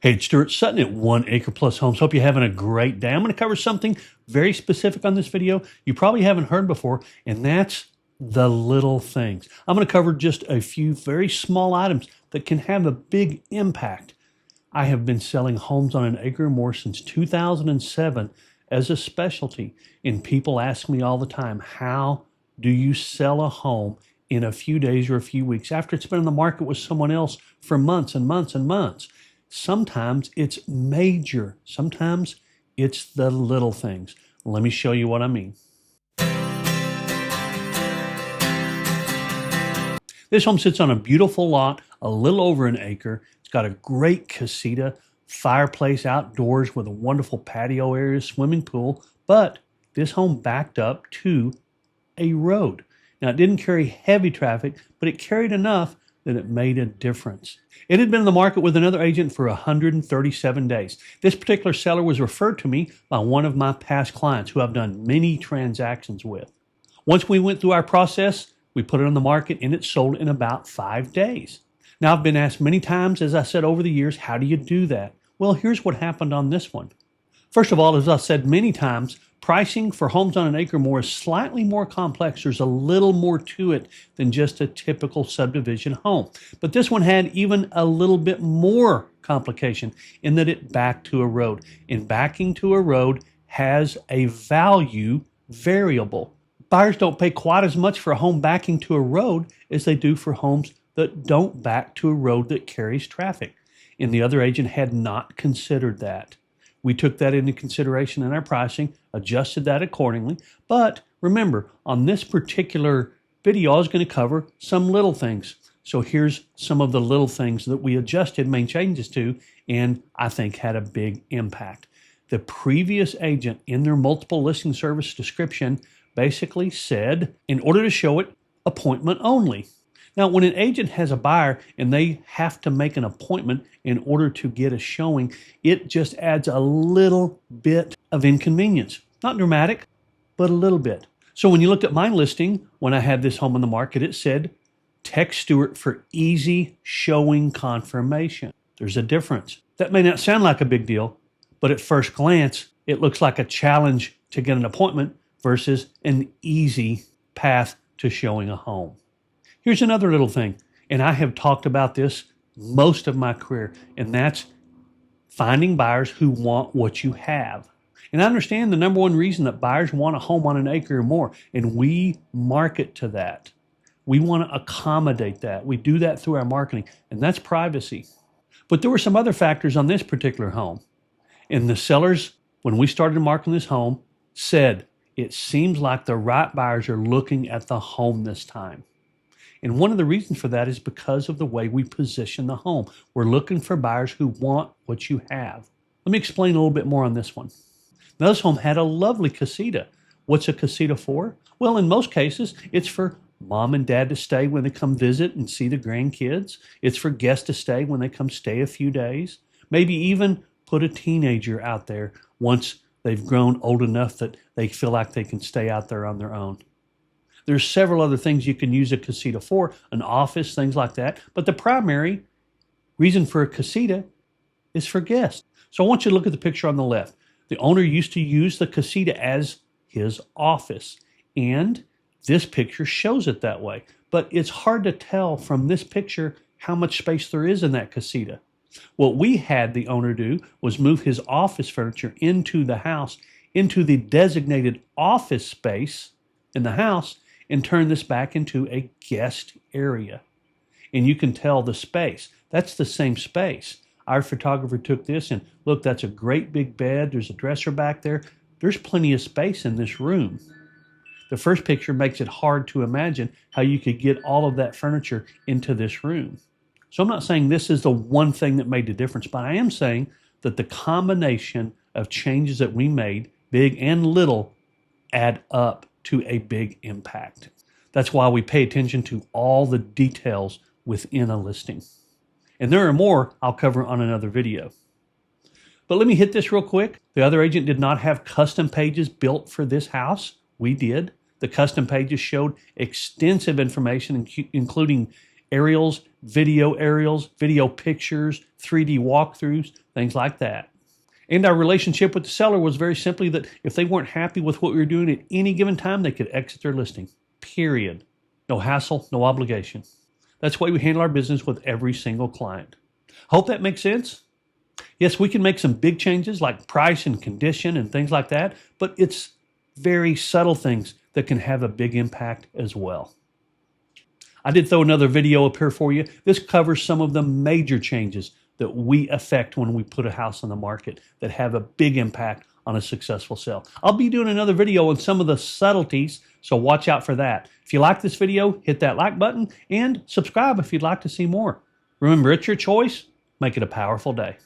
Hey, it's Stuart Sutton at Acre Plus Homes. Hope you're having a great day. I'm going to cover something very specific on this video you probably haven't heard before, and that's the little things. I'm going to cover just a few very small items that can have a big impact. I have been selling homes on an acre or more since 2007 as a specialty, and people ask me all the time, how do you sell a home in a few days or a few weeks after it's been on the market with someone else for months and months and months? Sometimes it's major. Sometimes it's the little things. Let me show you what I mean. This home sits on a beautiful lot, a little over an acre. It's got a great casita, fireplace outdoors with a wonderful patio area, swimming pool, but this home backed up to a road. Now, it didn't carry heavy traffic, but it carried enough that it made a difference. It had been in the market with another agent for 137 days. This particular seller was referred to me by one of my past clients who I've done many transactions with. Once we went through our process, we put it on the market and it sold in about 5 days. Now, I've been asked many times, as I said over the years, how do you do that? Well, here's what happened on this one. First of all, as I've said many times, pricing for homes on an acre or more is slightly more complex. There's a little more to it than just a typical subdivision home. But this one had even a little bit more complication in that it backed to a road. And backing to a road has a value variable. Buyers don't pay quite as much for a home backing to a road as they do for homes that don't back to a road that carries traffic. And the other agent had not considered that. We took that into consideration in our pricing, adjusted that accordingly. But remember, on this particular video, I was going to cover some little things. So here's some of the little things that we adjusted, made changes to, and I think had a big impact. The previous agent in their multiple listing service description basically said, in order to show it, appointment only. Now, when an agent has a buyer and they have to make an appointment in order to get a showing, it just adds a little bit of inconvenience. Not dramatic, but a little bit. So when you looked at my listing, when I had this home on the market, it said, text Stuart for easy showing confirmation. There's a difference. That may not sound like a big deal, but at first glance, it looks like a challenge to get an appointment versus an easy path to showing a home. Here's another little thing, and I have talked about this most of my career, and that's finding buyers who want what you have. And I understand the number one reason that buyers want a home on an acre or more, and we market to that. We want to accommodate that. We do that through our marketing, and that's privacy. But there were some other factors on this particular home, and the sellers, when we started marketing this home, said, it seems like the right buyers are looking at the home this time. And one of the reasons for that is because of the way we position the home. We're looking for buyers who want what you have. Let me explain a little bit more on this one. Now, this home had a lovely casita. What's a casita for? Well, in most cases, it's for mom and dad to stay when they come visit and see the grandkids. It's for guests to stay when they come stay a few days. Maybe even put a teenager out there once they've grown old enough that they feel like they can stay out there on their own. There's several other things you can use a casita for, an office, things like that. But the primary reason for a casita is for guests. So I want you to look at the picture on the left. The owner used to use the casita as his office. And this picture shows it that way. But it's hard to tell from this picture how much space there is in that casita. What we had the owner do was move his office furniture into the house, into the designated office space in the house, and turn this back into a guest area. And you can tell the space. That's the same space. Our photographer took this and look, that's a great big bed. There's a dresser back there. There's plenty of space in this room. The first picture makes it hard to imagine how you could get all of that furniture into this room. So I'm not saying this is the one thing that made the difference, but I am saying that the combination of changes that we made, big and little, add up to a big impact. That's why we pay attention to all the details within a listing. And there are more I'll cover on another video. But let me hit this real quick. The other agent did not have custom pages built for this house. We did. The custom pages showed extensive information, including aerials, video pictures, 3D walkthroughs, things like that. And our relationship with the seller was very simply that if they weren't happy with what we were doing at any given time, they could exit their listing. Period. No hassle, no obligation. That's the way we handle our business with every single client. Hope that makes sense. Yes, we can make some big changes like price and condition and things like that, but it's very subtle things that can have a big impact as well. I did throw another video up here for you. This covers some of the major changes that we affect when we put a house on the market that have a big impact on a successful sale. I'll be doing another video on some of the subtleties, so watch out for that. If you like this video, hit that like button and subscribe if you'd like to see more. Remember, it's your choice. Make it a powerful day.